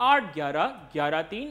8-11, 11-3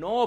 9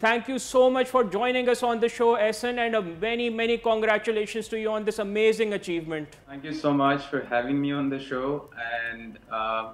Thank you so much for joining us on the show, Ehsan, and many congratulations to you on this amazing achievement. Thank you so much for having me on the show, and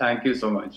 Thank you so much.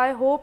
I hope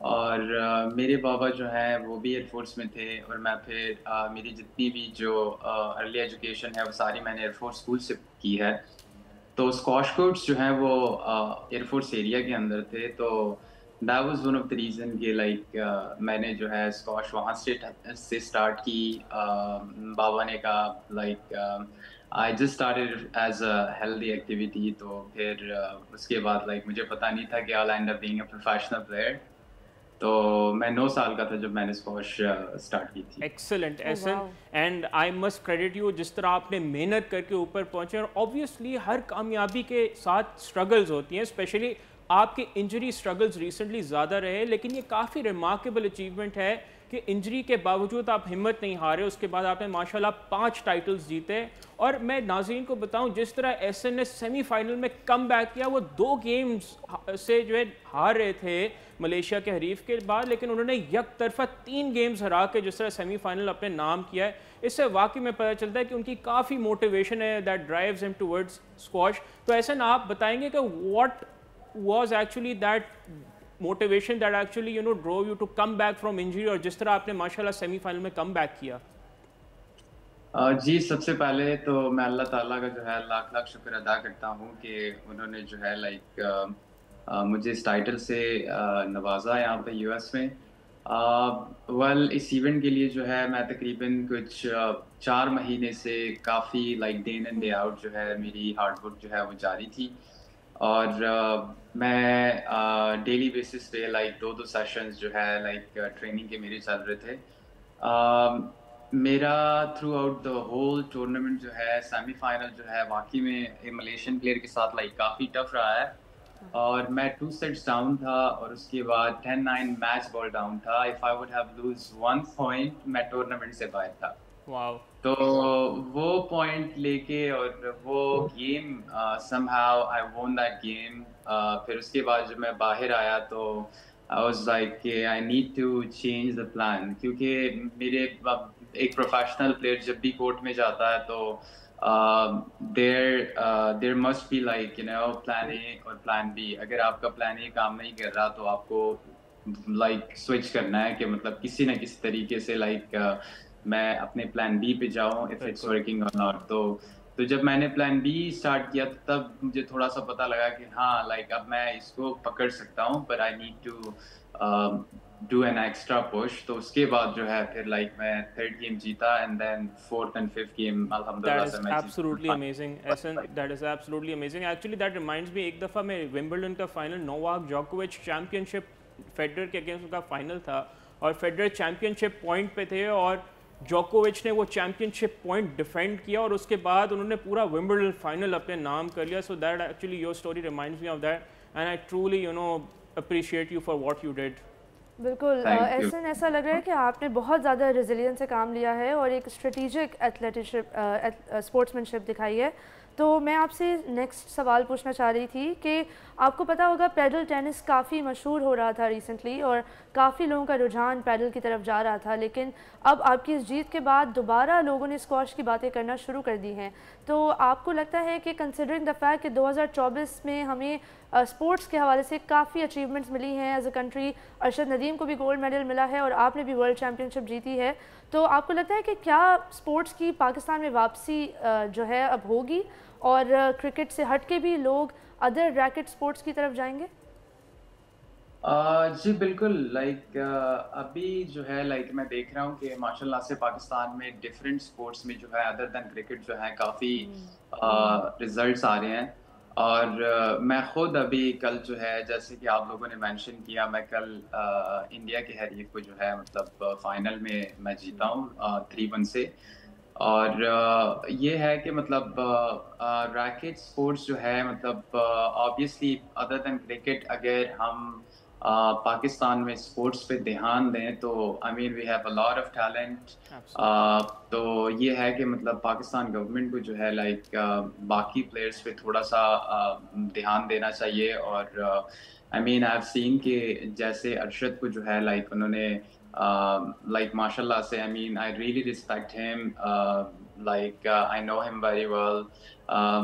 اور میرے بابا جو ہیں وہ بھی air force میں تھے، اور میں پھر میری جتنی بھی جو ارلی ایجوکیشن ہے وہ ساری میں نے ایئر فورس اسکول سے کی ہے. تو اسکواش کورٹس جو ہیں وہ ایئر فورس ایریا کے اندر تھے. تو that was one of the reason کہ لائک میں نے جو ہے اسکواش وہاں سے اسٹارٹ کی. بابا نے کہا like I just started as a healthy activity. تو پھر اس کے بعد لائک مجھے پتہ نہیں تھا کہ I will end up being a professional player. تو میں 9 سال کا تھا جب میں نے اسکواش اسٹارٹ کی تھی. Excellent Essen, and I must credit you جس طرح آپ نے محنت کر کے اوپر پہنچے. اور آبویسلی ہر کامیابی کے ساتھ اسٹرگلز ہوتی ہیں، اسپیشلی آپ کے انجری اسٹرگلز ریسنٹلی زیادہ رہے، لیکن یہ کافی ریمارکیبل اچیومنٹ ہے کہ انجری کے باوجود آپ ہمت نہیں ہارے. اس کے بعد آپ نے ماشاءاللہ 5 ٹائٹلز جیتے. اور میں ناظرین کو بتاؤں جس طرح ایس این نے سیمی فائنل میں کم بیک کیا، وہ 2 گیمز سے جو ہے ہار رہے تھے ملیشیا کے حریف کے بعد، لیکن انہوں نے یک طرفہ 3 گیمز ہرا کے جس طرح سیمی فائنل اپنے نام کیا ہے. اس سے واقعی میں پتہ چلتا ہے کہ ان کی کافی موٹیویشن ہے دیٹ ڈرائیوز ہم ٹورڈز اسکواش. تو ایسن آپ بتائیں گے کہ what was actually that motivation that actually drove you to come back from injury, اور جس طرح آپ نے ماشاءاللہ سیمی فائنل میں کم بیک کیا؟ جی سب سے پہلے تو میں اللہ تعالیٰ کا جو ہے لاکھ لاکھ شکر ادا کرتا ہوں کہ انہوں نے جو ہے لائک مجھے اس ٹائٹل سے نوازا یہاں پہ یو ایس میں. اس ایونٹ کے لیے جو ہے میں تقریباً کچھ 4 مہینے سے کافی like day in day out جو ہے میری ہارڈ ورک جو ہے وہ جاری تھی. اور میں ڈیلی بیسس پہ لائک 2 سیشنز جو ہے لائک ٹریننگ کے میرے چل رہے تھے. میرا through out the whole tournament جو ہے سیمی فائنل جو ہے واقعی میں ایک ملیشین پلیئر کے ساتھ لائک کافی ٹف رہا ہے. اور میں 2 سیٹس ڈاؤن تھا اور اس کے بعد 10-9 میچ بال ڈاؤن تھا. If I would have lose 1 point میں ٹورنامنٹ سے باہر تھا. واو. تو وہ پوائنٹ لے کے اور وہ گیم سم ہاؤ آئی وون دیٹ گیم. پھر اس کے بعد جب میں باہر آیا تو آئی واز لائک کہ I need to change the plan, کیونکہ میرے ایک پروفیشنل پلیئر جب بھی کورٹ میں جاتا ہے تو there must be like plan A اور پلان بی. اگر آپ کا پلان اے کام نہیں کر رہا تو آپ کو لائک سوئچ کرنا ہے کہ مطلب کسی نہ کسی طریقے سے لائک میں اپنے پلان بی پہ جاؤں اف اٹس ورکنگ اور ناٹ. تو جب میں نے پلان بی اسٹارٹ کیا تو تب مجھے تھوڑا سا پتہ لگا کہ ہاں لائک اب میں اس کو پکڑ سکتا ہوں, but I need to do an extra push. تو اس کے بعد جو ہے پھر لائک میں 3rd گیم جیتا and then 4th and 5th game الحمدللہ سے میں absolutely amazing. That is absolutely amazing. Actually that reminds me, ایک دفعہ میں ومبلڈن کا فائنل نوواک جوکووچ چیمپئن شپ فیڈرر کے اگینسٹ کا فائنل تھا اور فیڈرر چیمپئن شپ پوائنٹ پہ تھے اور جوکووچ نے وہ چیمپئن شپ پوائنٹ ڈیفینڈ کیا اور اس کے بعد انہوں نے پورا ومبلڈن فائنل اپنے نام کر لیا. So that actually your story reminds me of that and I truly appreciate you for what you did. بالکل ایسن, ایسا لگ رہا ہے کہ آپ نے بہت زیادہ ریزیلینس سے کام لیا ہے اور ایک اسٹریٹجک ایتھلیٹکشپ اسپورٹس مین شپ دکھائی ہے. تو میں آپ سے نیکسٹ سوال پوچھنا چاہ رہی تھی کہ آپ کو پتہ ہوگا پیڈل ٹینس کافی مشہور ہو رہا تھا ریسنٹلی اور کافی لوگوں کا رجحان پیڈل کی طرف جا رہا تھا, لیکن اب آپ کی اس جیت کے بعد دوبارہ لوگوں نے اسکواش کی باتیں کرنا شروع کر دی ہیں. تو آپ کو لگتا ہے کہ کنسیڈرنگ دا فیکٹ کہ 2024 میں ہمیں اسپورٹس کے حوالے سے کافی اچیومنٹس ملی ہیں as a country, Arshad Nadeem کو بھی گولڈ میڈل ملا ہے اور آپ نے بھی ورلڈ چیمپئن شپ جیتی ہے, تو آپ کو لگتا ہے کہ کیا اسپورٹس کی پاکستان میں واپسی جو ہے اب ہوگی اور کرکٹ سے ہٹ کے بھی لوگ ادر ریکٹ اسپورٹس کی طرف جائیں گے؟ جی بالکل. لائک ابھی جو ہے لائک میں دیکھ رہا ہوں کہ ماشاء اللہ سے پاکستان میں ڈفرینٹ اسپورٹس میں جو ہے ادر دین کرکٹ جو ہے کافی ریزلٹس آ رہے ہیں. اور میں خود ابھی کل جو ہے جیسے کہ آپ لوگوں نے مینشن کیا, میں کل انڈیا کے حریف کو جو ہے مطلب فائنل میں جیتا ہوں 3-1 سے. اور یہ ہے کہ مطلب ریکٹ اسپورٹس جو ہے مطلب آبویسلی ادر دین کرکٹ اگر ہم پاکستان میں اسپورٹس پہ دھیان دیں تو I mean we have a lot of talent. تو یہ ہے کہ مطلب پاکستان گورنمنٹ کو جو ہے لائک باقی پلیئرس پہ تھوڑا سا دھیان دینا چاہیے. اور آئی مین آئی ہیو سین کہ جیسے ارشد کو جو ہے لائک انہوں نے لائک ماشاء اللہ سے I mean I really respect him like I know him very well.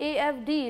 AFD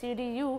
CDU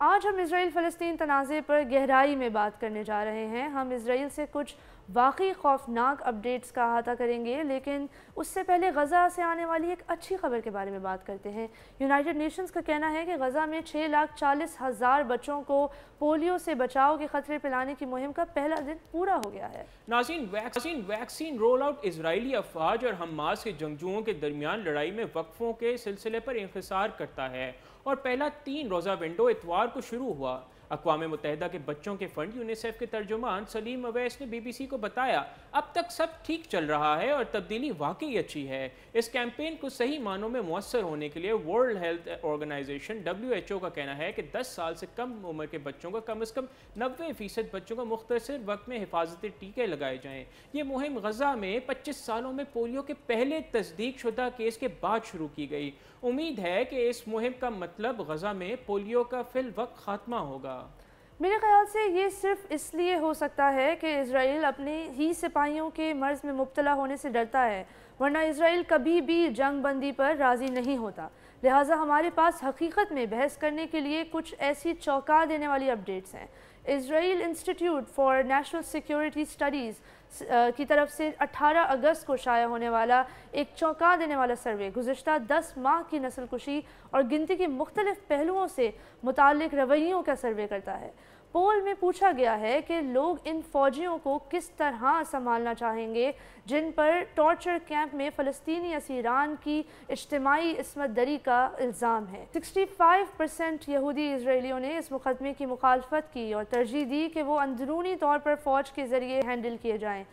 آج ہم اسرائیل فلسطین تنازع پر گہرائی میں بات کرنے جا رہے ہیں۔ ہم اسرائیل سے کچھ واقعی خوفناک اپڈیٹس کا احاطہ کریں گے، لیکن اس سے پہلے غزہ سے آنے والی ایک اچھی خبر کے بارے میں بات کرتے ہیں۔ یونائٹڈ نیشنز کا کہنا ہے کہ غزہ میں 6,40,000 بچوں کو پولیو سے بچاؤ کے خطرے پلانے کی مہم کا پہلا دن پورا ہو گیا ہے۔ ناظرین، ویکسین رول آؤٹ اسرائیلی افواج اور حماس کے جنگجوؤں کے درمیان لڑائی میں وقفوں کے سلسلے پر انحصار کرتا ہے اور پہلا 3 روزہ ونڈو اتوار کو شروع ہوا۔ اقوام متحدہ کے بچوں کے فنڈ یونیسیف کے ترجمان سلیم اویس نے BBC کو بتایا اب تک سب ٹھیک چل رہا ہے اور تبدیلی واقعی اچھی ہے۔ اس کیمپین کو صحیح معنوں میں مؤثر ہونے کے لیے ورلڈ ہیلتھ آرگنائزیشن WHO کا کہنا ہے کہ 10 سال سے کم عمر کے بچوں کا کم از کم 90% بچوں کو مختصر وقت میں حفاظتی ٹیکے لگائے جائیں۔ یہ مہم غزہ میں 25 سالوں میں پولیو کے پہلے تصدیق شدہ کیس کے بعد شروع کی گئی۔ امید ہے کہ اس مہم کا مطلب غزہ میں پولیو کا فی الوقت خاتمہ ہوگا۔ میرے خیال سے یہ صرف اس لیے ہو سکتا ہے کہ اسرائیل اپنے ہی سپاہیوں کے مرض میں مبتلا ہونے سے ڈرتا ہے، ورنہ اسرائیل کبھی بھی جنگ بندی پر راضی نہیں ہوتا۔ لہٰذا ہمارے پاس حقیقت میں بحث کرنے کے لیے کچھ ایسی چونکا دینے والی اپڈیٹس ہیں۔ Israel institute for national security studies کی طرف سے 18 اگست کو شائع ہونے والا ایک چونکا دینے والا سروے گزشتہ 10 ماہ کی نسل کشی اور گنتی کے مختلف پہلوؤں سے متعلق رویوں کا سروے کرتا ہے۔ پول میں پوچھا گیا ہے کہ لوگ ان فوجیوں کو کس طرح سنبھالنا چاہیں گے جن پر ٹارچر کیمپ میں فلسطینی اسیران کی اجتماعی عصمت دری کا الزام ہے۔ 65% یہودی اسرائیلیوں نے اس مقدمے کی مخالفت کی اور ترجیح دی کہ وہ اندرونی طور پر فوج کے ذریعے ہینڈل کیے جائیں۔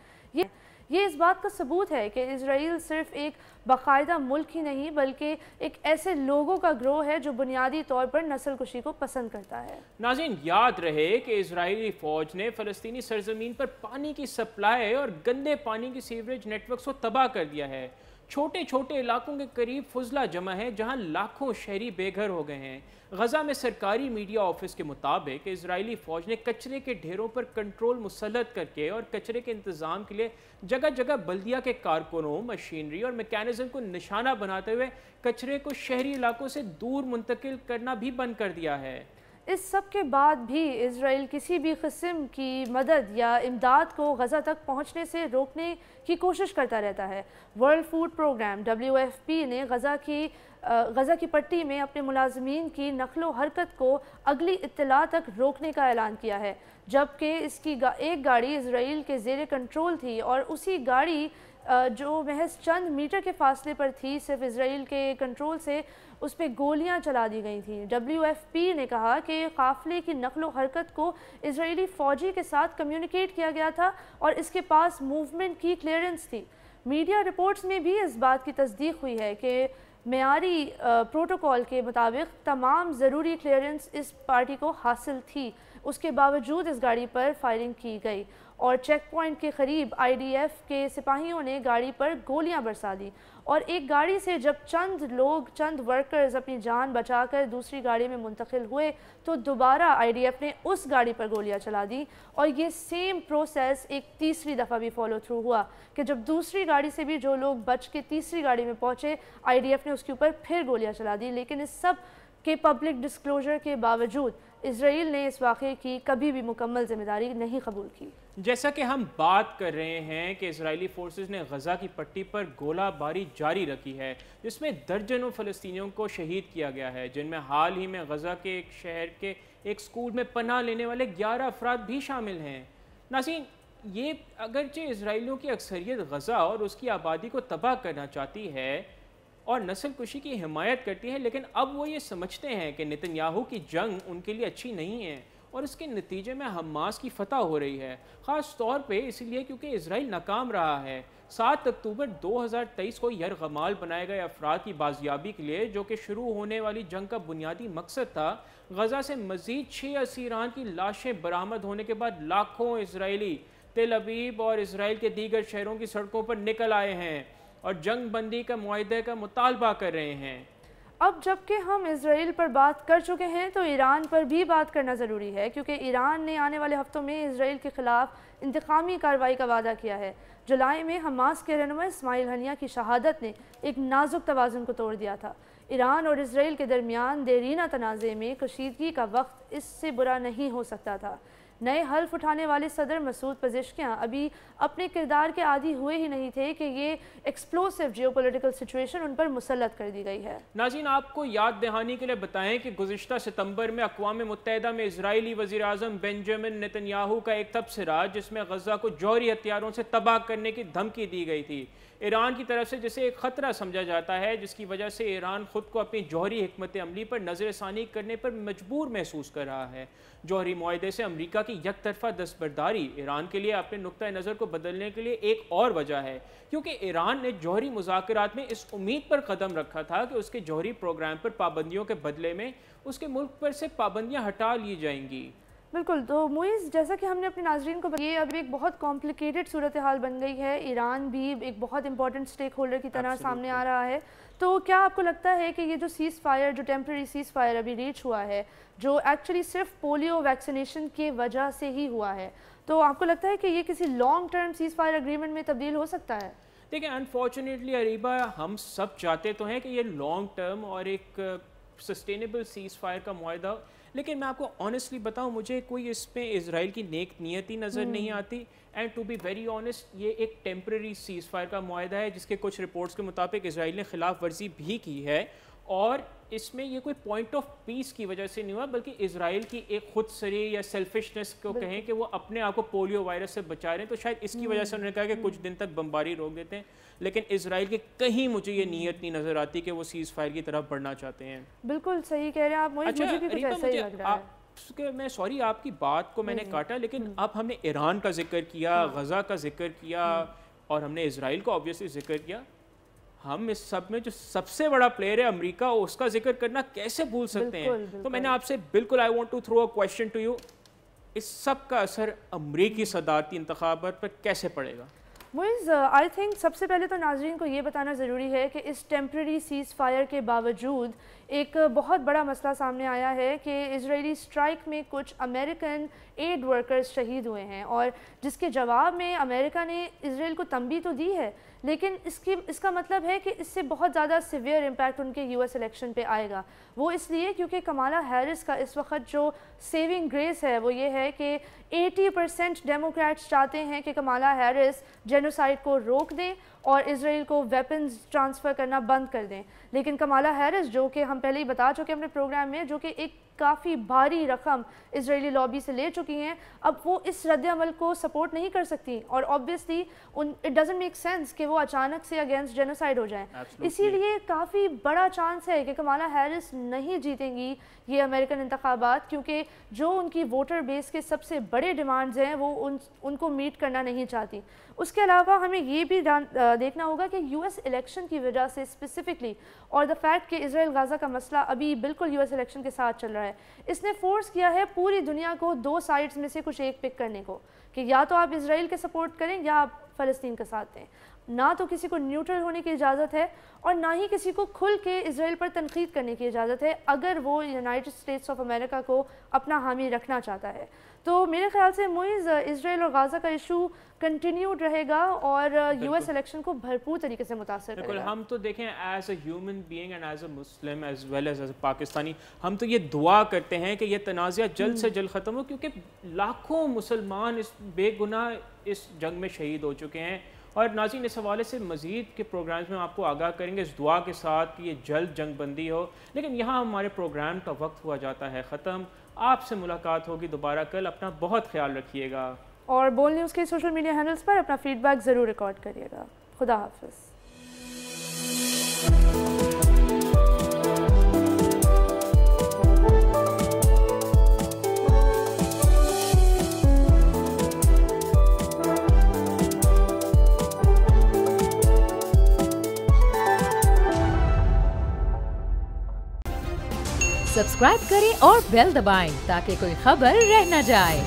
یہ اس بات کا ثبوت ہے کہ اسرائیل صرف ایک باقاعدہ ملک ہی نہیں بلکہ ایک ایسے لوگوں کا گروہ ہے جو بنیادی طور پر نسل کشی کو پسند کرتا ہے۔ ناظرین، یاد رہے کہ اسرائیلی فوج نے فلسطینی سرزمین پر پانی کی سپلائی اور گندے پانی کی سیوریج نیٹ ورکس کو تباہ کر دیا ہے۔ چھوٹے چھوٹے علاقوں کے قریب فضلہ جمع ہے جہاں لاکھوں شہری بے گھر ہو گئے ہیں۔ غزہ میں سرکاری میڈیا آفس کے مطابق اسرائیلی فوج نے کچرے کے ڈھیروں پر کنٹرول مسلط کر کے اور کچرے کے انتظام کے لیے جگہ جگہ بلدیہ کے کارکنوں، مشینری اور میکینزم کو نشانہ بناتے ہوئے کچرے کو شہری علاقوں سے دور منتقل کرنا بھی بند کر دیا ہے۔ اس سب کے بعد بھی اسرائیل کسی بھی قسم کی مدد یا امداد کو غزہ تک پہنچنے سے روکنے کی کوشش کرتا رہتا ہے۔ ورلڈ فوڈ پروگرام WFP نے غزہ کی پٹی میں اپنے ملازمین کی نقل و حرکت کو اگلی اطلاع تک روکنے کا اعلان کیا ہے، جبکہ اس کی ایک گاڑی اسرائیل کے زیر کنٹرول تھی اور اسی گاڑی جو محض چند میٹر کے فاصلے پر تھی صرف اسرائیل کے کنٹرول سے اس پہ گولیاں چلا دی گئی تھیں۔ WFP نے کہا کہ قافلے کی نقل و حرکت کو اسرائیلی فوجی کے ساتھ کمیونیکیٹ کیا گیا تھا اور اس کے پاس موومنٹ کی کلیئرنس تھی۔ میڈیا رپورٹس میں بھی اس بات کی تصدیق ہوئی ہے کہ معیاری پروٹوکول کے مطابق تمام ضروری کلیئرنس اس پارٹی کو حاصل تھی، اس کے باوجود اس گاڑی پر فائرنگ کی گئی اور چیک پوائنٹ کے قریب IDF کے سپاہیوں نے گاڑی پر گولیاں برسا دی اور ایک گاڑی سے جب چند ورکرز اپنی جان بچا کر دوسری گاڑی میں منتقل ہوئے تو دوبارہ IDF نے اس گاڑی پر گولیاں چلا دی اور یہ سیم پروسیس ایک تیسری دفعہ بھی فالو تھرو ہوا کہ جب دوسری گاڑی سے بھی جو لوگ بچ کے تیسری گاڑی میں پہنچے IDF نے اس کے اوپر پھر گولیاں چلا دی۔ لیکن اس سب کے پبلک ڈسکلوجر کے باوجود اسرائیل نے اس واقعے کی کبھی بھی مکمل ذمہ داری نہیں قبول کی۔ جیسا کہ ہم بات کر رہے ہیں کہ اسرائیلی فورسز نے غزہ کی پٹی پر گولہ باری جاری رکھی ہے جس میں درجنوں فلسطینیوں کو شہید کیا گیا ہے، جن میں حال ہی میں غزہ کے ایک شہر کے ایک سکول میں پناہ لینے والے 11 افراد بھی شامل ہیں۔ ناظرین، یہ اگرچہ اسرائیلیوں کی اکثریت غزہ اور اس کی آبادی کو تباہ کرنا چاہتی ہے اور نسل کشی کی حمایت کرتی ہے، لیکن اب وہ یہ سمجھتے ہیں کہ نتنیاہو کی جنگ ان کے لیے اچھی نہیں ہے اور اس کے نتیجے میں حماس کی فتح ہو رہی ہے، خاص طور پہ اس لیے کیونکہ اسرائیل ناکام رہا ہے۔ 7 اکتوبر 2023 کو یرغمال بنائے گئے افراد کی بازیابی کے لیے جو کہ شروع ہونے والی جنگ کا بنیادی مقصد تھا، غزہ سے مزید 6 اسیران کی لاشیں برآمد ہونے کے بعد لاکھوں اسرائیلی تل ابیب اور اسرائیل کے دیگر شہروں کی سڑکوں پر نکل آئے ہیں اور جنگ بندی کا معاہدے کا مطالبہ کر رہے ہیں۔ اب جبکہ ہم اسرائیل پر بات کر چکے ہیں تو ایران پر بھی بات کرنا ضروری ہے، کیونکہ ایران نے آنے والے ہفتوں میں اسرائیل کے خلاف انتقامی کارروائی کا وعدہ کیا ہے۔ جولائی میں حماس کے رہنما اسماعیل ہنیہ کی شہادت نے ایک نازک توازن کو توڑ دیا تھا۔ ایران اور اسرائیل کے درمیان دیرینہ تنازع میں کشیدگی کا وقت اس سے برا نہیں ہو سکتا تھا۔ نئے حلف اٹھانے والے صدر مسعود پزشکیان ابھی اپنے کردار کے عادی ہوئے ہی نہیں تھے کہ یہ ایکسپلوسیو جیو پولیٹیکل سچویشن ان پر مسلط کر دی گئی ہے۔ ناظرین، آپ کو یاد دہانی کے لیے بتائیں کہ گزشتہ ستمبر میں اقوام متحدہ میں اسرائیلی وزیر اعظم بنجامن نیتن یاہو کا ایک تبصرہ جس میں غزہ کو جوہری ہتھیاروں سے تباہ کرنے کی دھمکی دی گئی تھی، ایران کی طرف سے جسے ایک خطرہ سمجھا جاتا ہے، جس کی وجہ سے ایران خود کو اپنی جوہری حکمت عملی پر نظر ثانی کرنے پر مجبور محسوس کر رہا ہے۔ جوہری معاہدے سے امریکہ کی یک طرفہ دستبرداری ایران کے لیے اپنے نقطہ نظر کو بدلنے کے لیے ایک اور وجہ ہے، کیونکہ ایران نے جوہری مذاکرات میں اس امید پر قدم رکھا تھا کہ اس کے جوہری پروگرام پر پابندیوں کے بدلے میں اس کے ملک پر سے پابندیاں ہٹا لی جائیں گی۔ بالکل، تو معیز جیسا کہ ہم نے اپنے ناظرین کو یہ اب ایک بہت کمپلیکیٹڈ صورتحال بن گئی ہے، ایران بھی ایک بہت امپورٹنٹ سٹیک ہولڈر کی طرح سامنے آ رہا ہے، تو کیا آپ کو لگتا ہے کہ یہ جو سیز فائر، جو ٹیمپرری سیز فائر ابھی ریچ ہوا ہے، جو ایکچولی صرف پولیو ویکسینیشن کی وجہ سے ہی ہوا ہے، تو آپ کو لگتا ہے کہ یہ کسی long term cease fire agreement میں تبدیل ہو سکتا ہے؟ دیکھیں، انفارچونیٹلی اریبہ، ہم سب چاہتے تو ہیں کہ یہ لانگ ٹرم اور ایک سسٹینیبل سیز فائر کا معاہدہ، لیکن میں آپ کو آنیسٹلی بتاؤں، مجھے کوئی اس میں اسرائیل کی نیک نیتی نظر نہیں آتی، and to be very honest یہ ایک ٹیمپرری سیز فائر کا معاہدہ ہے جس کے کچھ رپورٹس کے مطابق اسرائیل نے خلاف ورزی بھی کی ہے، اور اس میں یہ کوئی پوائنٹ آف پیس کی وجہ سے نہیں ہوا، بلکہ اسرائیل کی ایک خود سری یا سیلفشنس کو کہیں کہ وہ اپنے آپ کو پولیو وائرس سے بچا رہے ہیں، تو شاید اس کی وجہ سے انہوں نے کہا کہ کچھ دن تک بمباری روک دیتے ہیں، لیکن اسرائیل کے کہیں مجھے یہ نیت نہیں نظر آتی کہ وہ سیز فائر کی طرف بڑھنا چاہتے ہیں۔ بالکل صحیح کہہ رہے ہیں آپ، مجھے بھی کچھ ایسا ہی لگ رہا ہے۔ میں سوری آپ کی بات کو میں نے کاٹا، لیکن اب ہم نے ایران کا ذکر کیا، غزہ کا ذکر کیا، اور ہم نے اسرائیل کو آبویسلی ذکر کیا، ہم اس سب میں جو سب سے بڑا پلیئر ہے امریکہ، اس کا ذکر کرنا کیسے بھول سکتے ہیں؟ تو میں نے آپ سے بالکل I want to throw a question to you, اس سب کا اثر امریکی صدارتی انتخابات پر کیسے پڑے گا؟ معیز، آئی تھنک سب سے پہلے تو ناظرین کو یہ بتانا ضروری ہے کہ اس ٹیمپرری سیز فائر کے باوجود ایک بہت بڑا مسئلہ سامنے آیا ہے کہ اسرائیلی اسٹرائک میں کچھ امریکن ایڈ ورکرز شہید ہوئے ہیں، اور جس کے جواب میں امریکہ نے اسرائیل کو تنبیہ تو دی ہے، لیکن اس کا مطلب ہے کہ اس سے بہت زیادہ سیویئر امپیکٹ ان کے US الیکشن پہ آئے گا۔ وہ اس لیے کیونکہ کمالا ہیرس کا اس وقت جو سیونگ گریس ہے وہ یہ ہے کہ 80% ڈیموکریٹس چاہتے ہیں کہ کمالا ہیرس جینوسائیڈ کو روک دیں اور اسرائیل کو ویپنز ٹرانسفر کرنا بند کر دیں، لیکن کمالا ہیرس جو کہ ہم پہلے ہی بتا چکے اپنے پروگرام میں، جو کہ ایک کافی بھاری رقم اسرائیلی لابی سے لے چکی ہیں، اب وہ اس رد عمل کو سپورٹ نہیں کر سکتی، اور obviously it doesn't make sense کہ وہ اچانک سے اگینسٹ جینوسائیڈ ہو جائیں، اسی لیے کافی بڑا چانس ہے کہ کمالا ہیرس نہیں جیتیں گی یہ امریکن انتخابات، کیونکہ جو ان کی ووٹر بیس کے سب سے بڑے ڈیمانڈز ہیں وہ ان کو میٹ کرنا نہیں چاہتی۔ اس کے علاوہ ہمیں یہ بھی دیکھنا ہوگا کہ US الیکشن کی وجہ سے اسپیسیفکلی، اور دا فیکٹ کہ اسرائیل غزہ کا مسئلہ ابھی بالکل US الیکشن کے ساتھ چل رہا ہے، اس نے فورس کیا ہے پوری دنیا کو دو سائڈز میں سے کچھ ایک پک کرنے کو، کہ یا تو آپ اسرائیل کے سپورٹ کریں یا آپ فلسطین کے ساتھ دیں، نہ تو کسی کو نیوٹرل ہونے کی اجازت ہے اور نہ ہی کسی کو کھل کے اسرائیل پر تنقید کرنے کی اجازت ہے اگر وہ یونائٹڈ اسٹیٹس آف امریکہ کو اپنا حامی رکھنا چاہتا ہے۔ تو میرے خیال سے معیز اسرائیل اور غزہ کا ایشو کنٹینیوڈ رہے گا اور US الیکشن کو بھرپور طریقے سے متاثر کرے گا۔ ہم تو دیکھیں as a human being and as a Muslim as well as a Pakistani, ہم تو یہ دعا کرتے ہیں کہ یہ تنازع جلد سے جلد ختم ہو، کیونکہ لاکھوں مسلمان اس بے گناہ اس جنگ میں شہید ہو چکے ہیں، اور ناظرین اس حوالے سے مزید کے پروگرامز میں آپ کو آگاہ کریں گے اس دعا کے ساتھ کہ یہ جلد جنگ بندی ہو، لیکن یہاں ہمارے پروگرام کا وقت ہوا جاتا ہے ختم۔ آپ سے ملاقات ہوگی دوبارہ کل، اپنا بہت خیال رکھیے گا، اور بول نیوز کے سوشل میڈیا ہینڈلز پر اپنا فیڈ بیک ضرور ریکارڈ کریے گا۔ خدا حافظ۔ سبسکرائب کریں اور بیل دبائیں تاکہ کوئی خبر رہ نہ جائے۔